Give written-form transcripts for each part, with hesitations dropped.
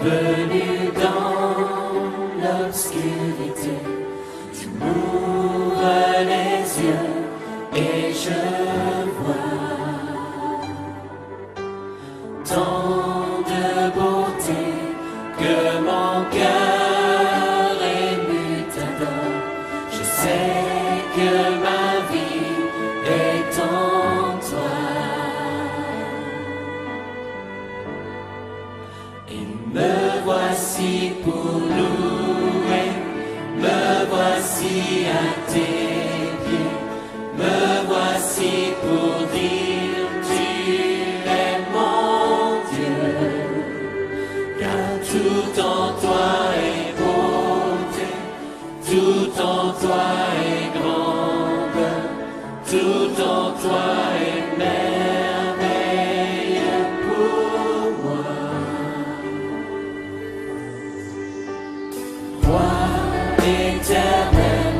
venu dans l'obscurité, tu m'ouvres les yeux et je vois tant de beauté que mon cœur ému t'adore. Je sais que ma vie est en toi. Et me voici pour louer, me voici à tes pieds, me voici pour dire tu es mon Dieu, car tout en toi est beauté, tout en toi est grandeur, tout en toi est merveille pour moi. Roi éternel,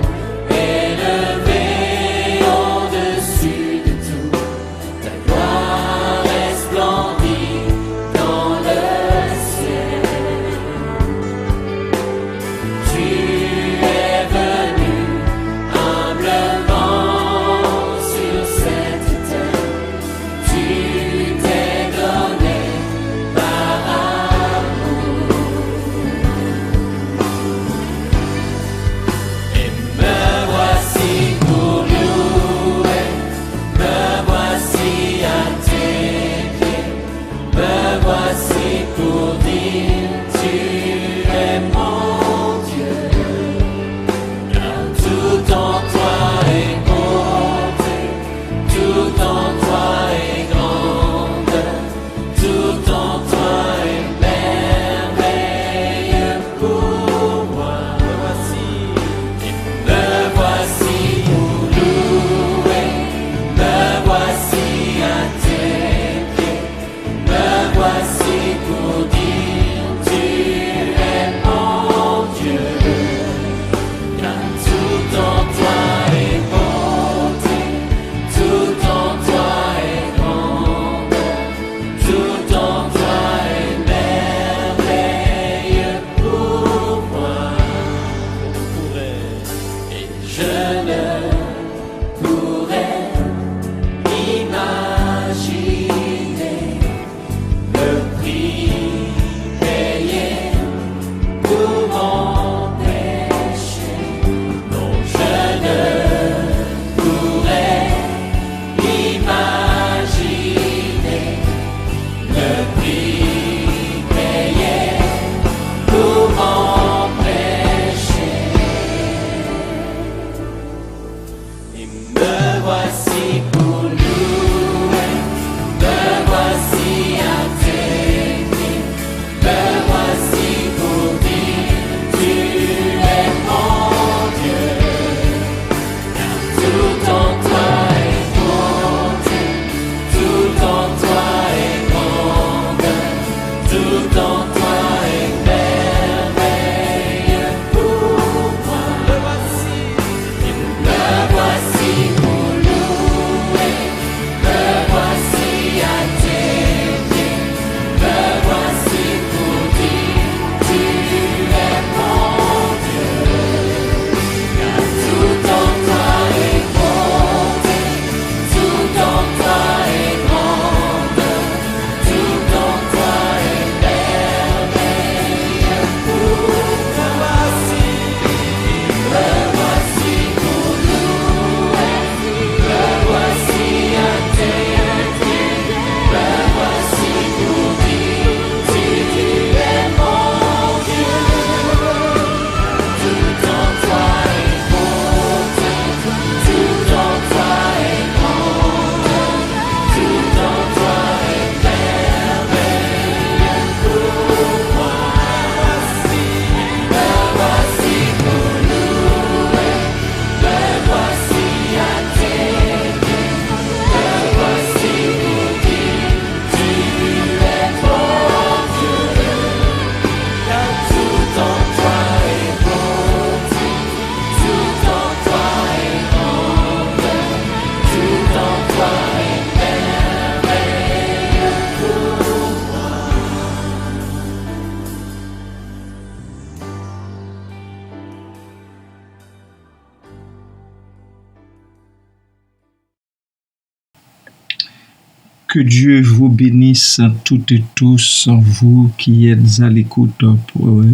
Que Dieu vous bénisse toutes et tous, vous qui êtes à l'écoute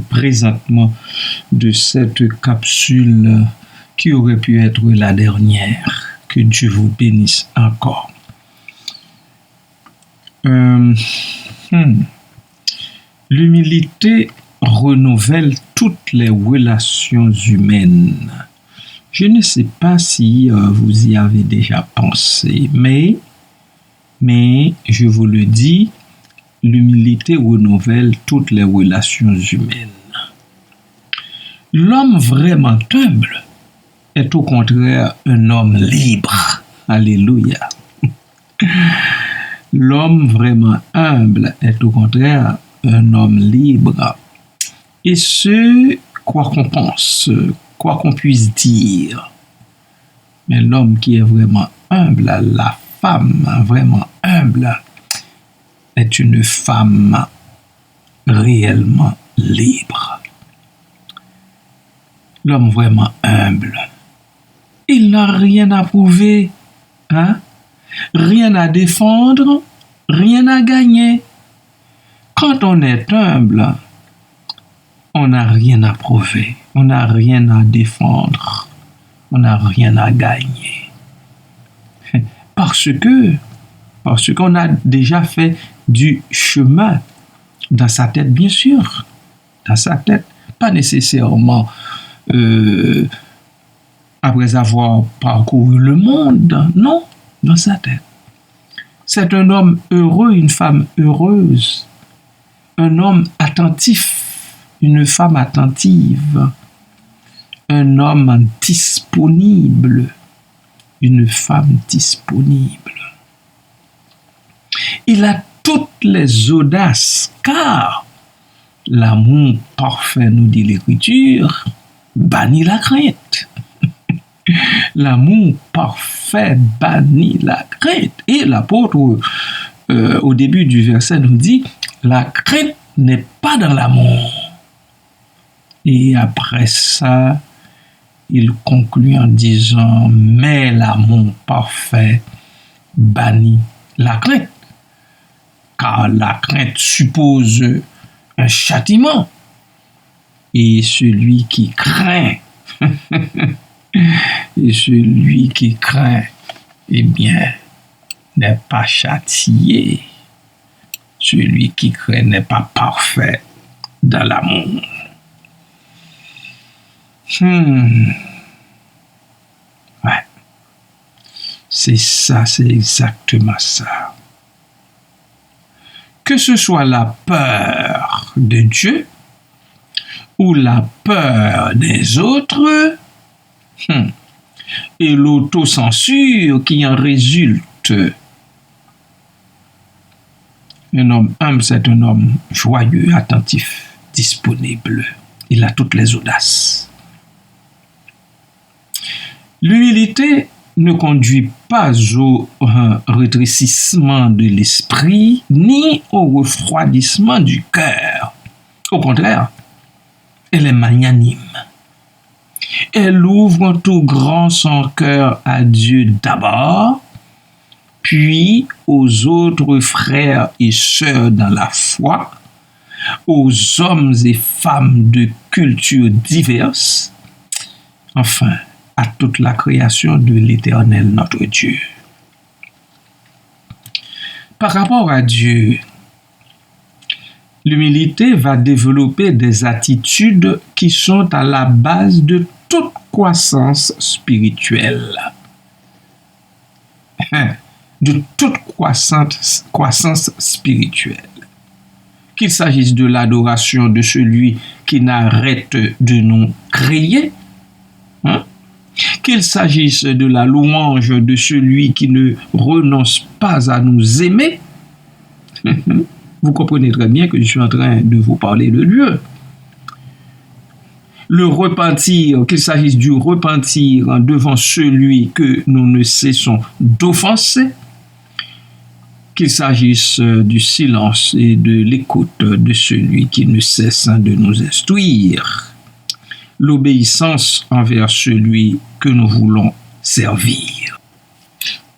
présentement de cette capsule qui aurait pu être la dernière. Que Dieu vous bénisse encore. L'humilité renouvelle toutes les relations humaines. Je ne sais pas si vous y avez déjà pensé, mais je vous le dis, l'humilité renouvelle toutes les relations humaines. L'homme vraiment humble est au contraire un homme libre. Alléluia. L'homme vraiment humble est au contraire un homme libre. Et ce, quoi qu'on pense, quoi qu'on puisse dire, mais l'homme qui est vraiment humble, la femme vraiment humble, est une femme réellement libre. L'homme vraiment humble, il n'a rien à prouver, rien à défendre, rien à gagner. Quand on est humble, on n'a rien à prouver, on n'a rien à défendre, on n'a rien à gagner. Parce qu'on a déjà fait du chemin dans sa tête, bien sûr, dans sa tête, pas nécessairement après avoir parcouru le monde, non, dans sa tête. C'est un homme heureux, une femme heureuse, un homme attentif, une femme attentive, un homme disponible, une femme disponible. Il a toutes les audaces, car l'amour parfait, nous dit l'Écriture, bannit la crainte. L'amour parfait bannit la crainte. Et l'apôtre, au début du verset, nous dit, la crainte n'est pas dans l'amour. Et après ça, il conclut en disant, mais l'amour parfait bannit la crainte. Car la crainte suppose un châtiment. Et celui qui craint, eh bien, n'est pas châtié. Celui qui craint n'est pas parfait dans l'amour. Ouais. C'est ça, c'est exactement ça. Que ce soit la peur de Dieu ou la peur des autres, et l'autocensure qui en résulte. Un homme humble, c'est un homme joyeux, attentif, disponible. Il a toutes les audaces. L'humilité ne conduit pas au rétrécissement de l'esprit, ni au refroidissement du cœur. Au contraire, elle est magnanime. Elle ouvre tout grand son cœur à Dieu d'abord, puis aux autres frères et sœurs dans la foi, aux hommes et femmes de cultures diverses, enfin, à toute la création de l'Éternel notre Dieu. Par rapport à Dieu, l'humilité va développer des attitudes qui sont à la base de toute croissance spirituelle. De toute croissance spirituelle. Qu'il s'agisse de l'adoration de celui qui n'arrête de nous créer, qu'il s'agisse de la louange de celui qui ne renonce pas à nous aimer, vous comprenez très bien que je suis en train de vous parler de Dieu. Le repentir, qu'il s'agisse du repentir devant celui que nous ne cessons d'offenser, qu'il s'agisse du silence et de l'écoute de celui qui ne cesse de nous instruire, l'obéissance envers celui que nous voulons servir.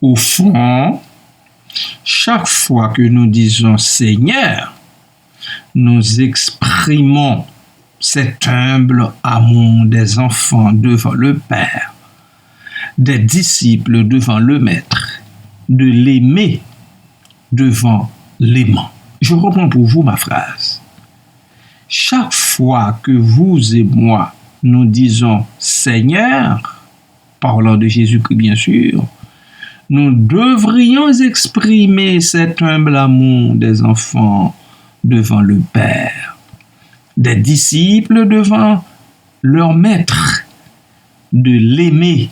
Au fond, Chaque fois que nous disons Seigneur, nous exprimons cet humble amour des enfants devant le Père, des disciples devant le Maître, de l'aimer devant l'aimant. Je reprends pour vous ma phrase. Chaque fois que vous et moi nous disons Seigneur, parlant de Jésus-Christ bien sûr, nous devrions exprimer cet humble amour des enfants devant le Père, des disciples devant leur Maître, de l'aimer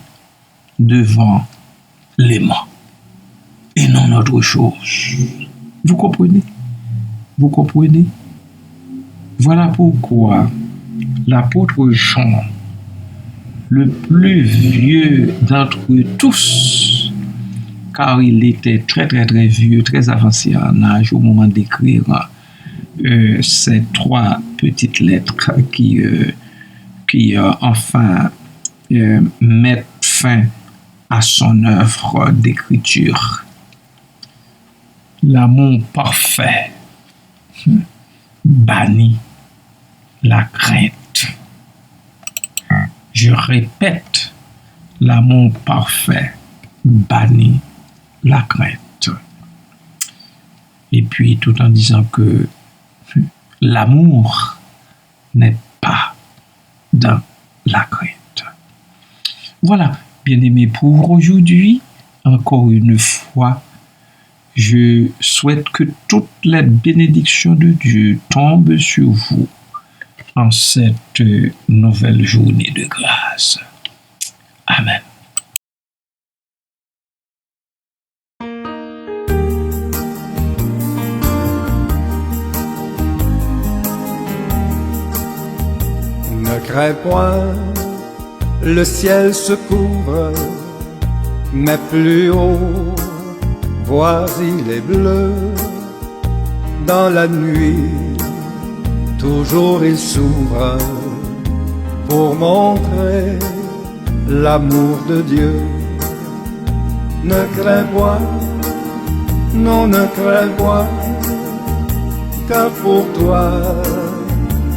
devant l'aimant, et non autre chose. Vous comprenez? Vous comprenez? Voilà pourquoi l'apôtre Jean, le plus vieux d'entre eux tous, car il était très très très vieux, très avancé en âge au moment d'écrire ces 3 petites lettres qui enfin mettent fin à son œuvre d'écriture. L'amour parfait bannit la crainte. Je répète, l'amour parfait bannit la crainte. Et puis, tout en disant que l'amour n'est pas dans la crainte. Voilà, bien-aimés, pour aujourd'hui, encore une fois, je souhaite que toutes les bénédictions de Dieu tombent sur vous en cette nouvelle journée de grâce. Amen. Ne crains point, le ciel se couvre, mais plus haut, vois il est bleu. Dans la nuit, toujours il s'ouvre pour montrer l'amour de Dieu. Ne crains point, non ne crains point, car pour toi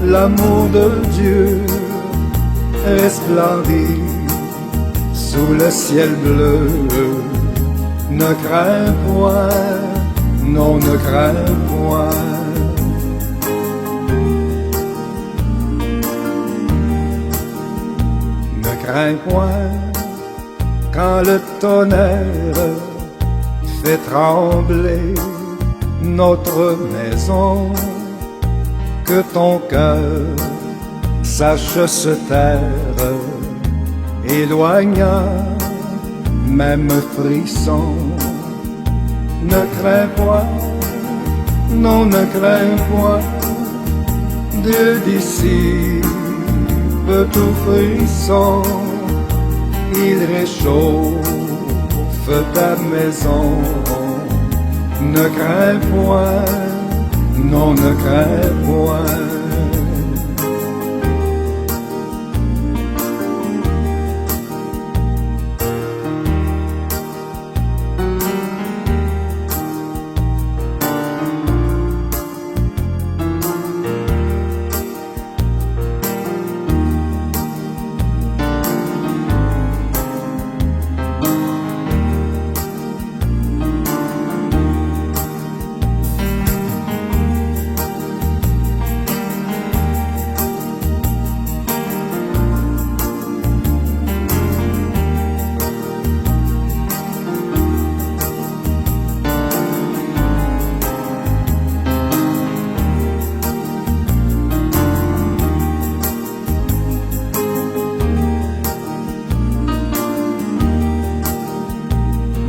l'amour de Dieu resplendit sous le ciel bleu. Ne crains point, non ne crains point. Ne crains point quand le tonnerre fait trembler notre maison. Que ton cœur sache se taire, éloignant même frisson. Ne crains point, non ne crains point, Dieu d'ici peut tout frisson. Il réchauffe ta maison. Ne crains point, non ne crains point.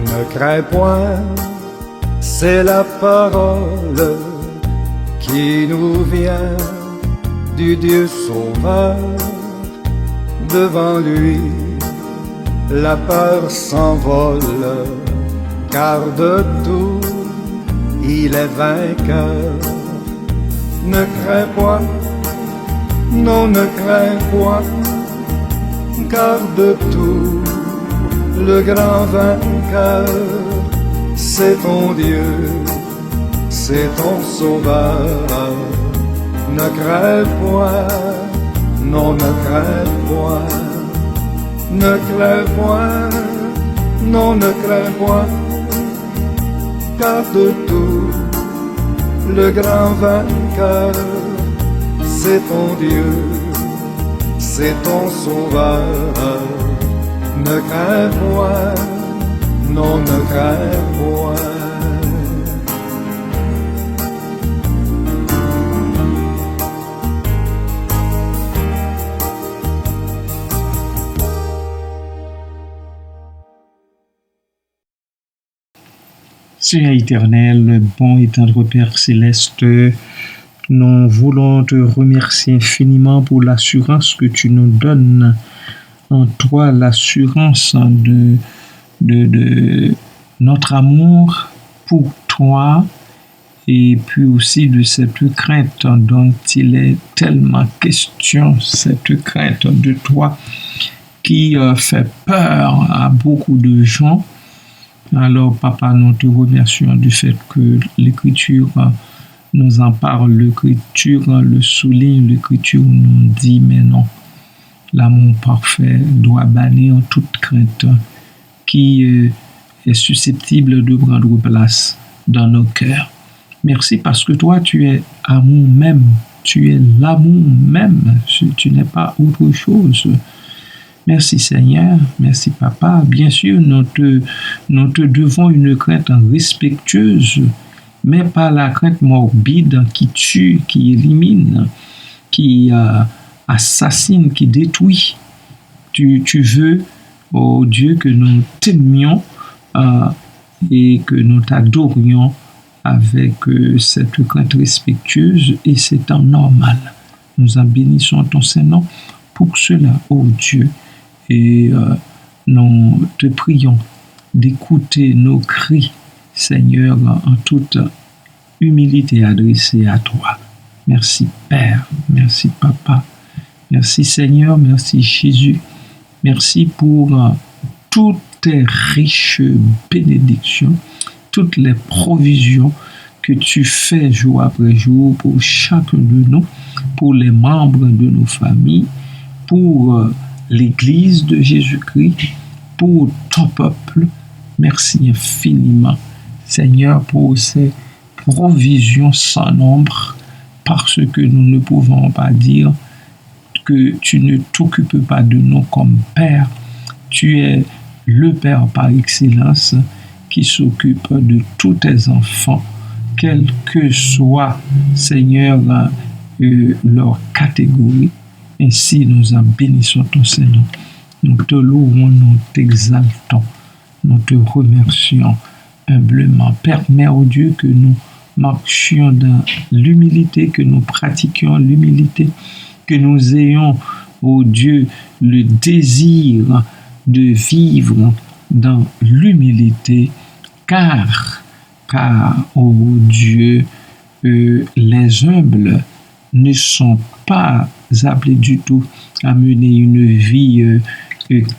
Ne crains point, c'est la parole qui nous vient du Dieu sauveur. Devant lui, la peur s'envole, car de tout, il est vainqueur. Ne crains point, non ne crains point, car de tout, le grand vainqueur, c'est ton Dieu, c'est ton sauveur. Ne crève point, non ne crève point, ne crève point, non ne crève point, car de tout le grand vainqueur, c'est ton Dieu, c'est ton sauveur. Ne crève point, non ne crève point. Seigneur éternel, bon et tendre Père céleste, nous voulons te remercier infiniment pour l'assurance que tu nous donnes en toi, l'assurance de notre amour pour toi et puis aussi de cette crainte dont il est tellement question, cette crainte de toi qui fait peur à beaucoup de gens. Alors, Papa, nous te remercions du fait que l'Écriture nous en parle, l'Écriture le souligne, l'Écriture nous dit, mais non, l'amour parfait doit bannir toute crainte qui est susceptible de prendre place dans nos cœurs. Merci parce que toi, tu es amour même, tu es l'amour même, tu n'es pas autre chose. Merci Seigneur, merci Papa. Bien sûr, nous te devons une crainte respectueuse, mais pas la crainte morbide qui tue, qui élimine, qui assassine, qui détruit. Tu veux, oh Dieu, que nous t'aimions et que nous t'adorions avec cette crainte respectueuse et c'est temps normal. Nous en bénissons ton Saint-Nom pour cela, oh Dieu. Et nous te prions d'écouter nos cris, Seigneur, en toute humilité adressée à toi. Merci Père, merci Papa, merci Seigneur, merci Jésus. Merci pour toutes tes riches bénédictions, toutes les provisions que tu fais jour après jour pour chacun de nous, pour les membres de nos familles, pour l'Église de Jésus-Christ, pour ton peuple. Merci infiniment, Seigneur, pour ces provisions sans nombre, parce que nous ne pouvons pas dire que tu ne t'occupes pas de nous comme Père. Tu es le Père par excellence qui s'occupe de tous tes enfants, quelle que soit, Seigneur, leur catégorie. Ainsi, nous en bénissons ton Seigneur. Nous te louons, nous t'exaltons, nous te remercions humblement. Permets, oh Dieu, que nous marchions dans l'humilité, que nous pratiquions l'humilité, que nous ayons, oh Dieu, le désir de vivre dans l'humilité, car, oh Dieu, les humbles ne sont pas appelés du tout à mener une vie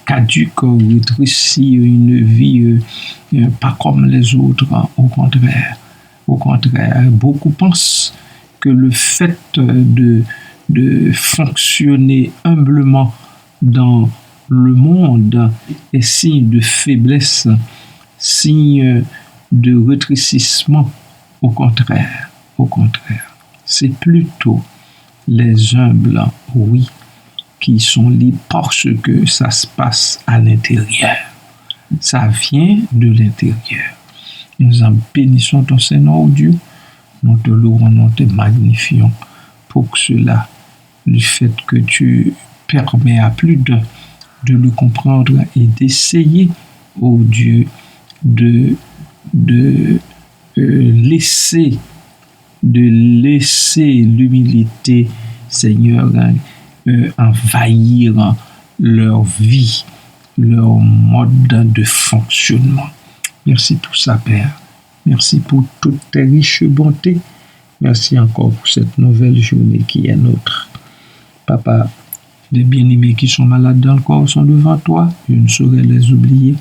caduque, rétrécie, une vie pas comme les autres. Au contraire, beaucoup pensent que le fait de fonctionner humblement dans le monde est signe de faiblesse, signe de rétrécissement. Au contraire, c'est plutôt les humbles, oui, qui sont libres parce que ça se passe à l'intérieur. Ça vient de l'intérieur. Nous en bénissons ton Seigneur, oh Dieu. Nous te louons, nous te magnifions pour cela, le fait que tu permets à plus d'un de le comprendre et d'essayer, oh Dieu, de laisser l'humilité, Seigneur, envahir leur vie, leur mode de fonctionnement. Merci pour ça, Père. Merci pour toutes tes riches bontés. Merci encore pour cette nouvelle journée qui est nôtre. Papa, les bien-aimés qui sont malades dans le corps sont devant toi. Je ne saurais les oublier.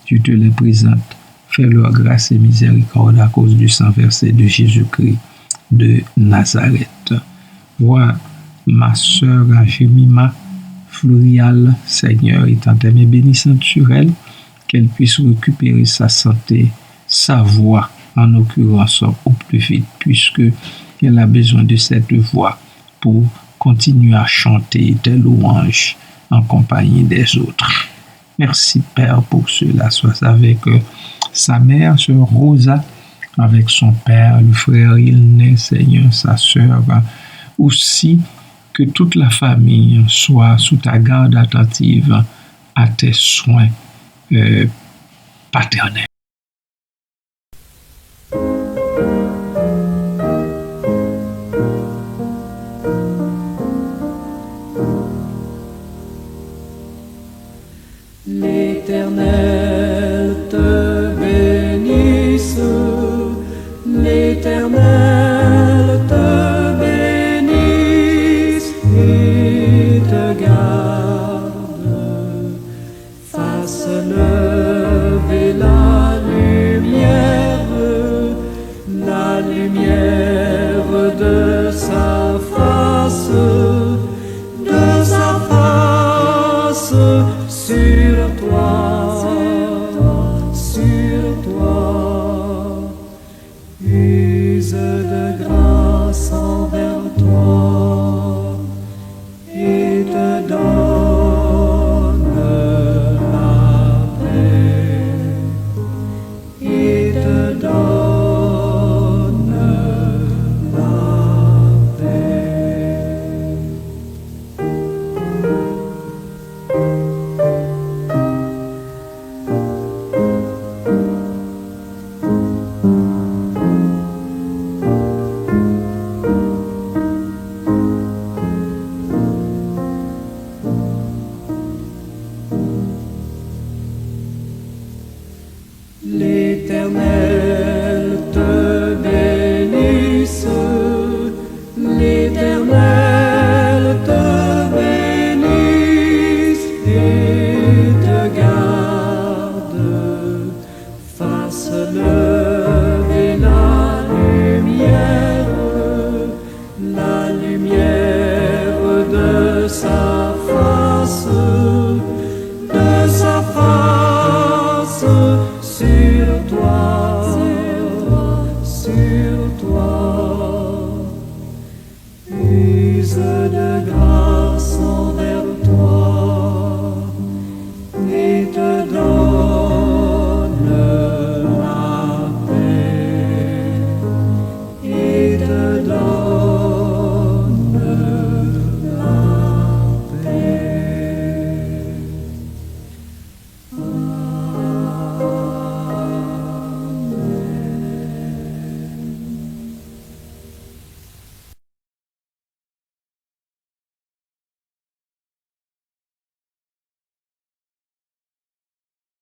Tu te les présentes fais-leur grâce et miséricorde à cause du sang versé de Jésus-Christ de Nazareth. Vois ma sœur Jemima Florial, Seigneur, étant aimé, bénissante sur elle, qu'elle puisse récupérer sa santé, sa voix, en l'occurrence au plus vite, puisque elle a besoin de cette voix pour continuer à chanter des louanges en compagnie des autres. Merci Père pour cela, soit avec sa mère, sœur Rosa, avec son père, le frère Ilné, Seigneur, sa sœur, aussi que toute la famille soit sous ta garde attentive à tes soins paternels. L'Éternel te bénisse, l'Éternel te bénisse et te garde, fasse lever la lumière de sa face sur toi, use de grâce.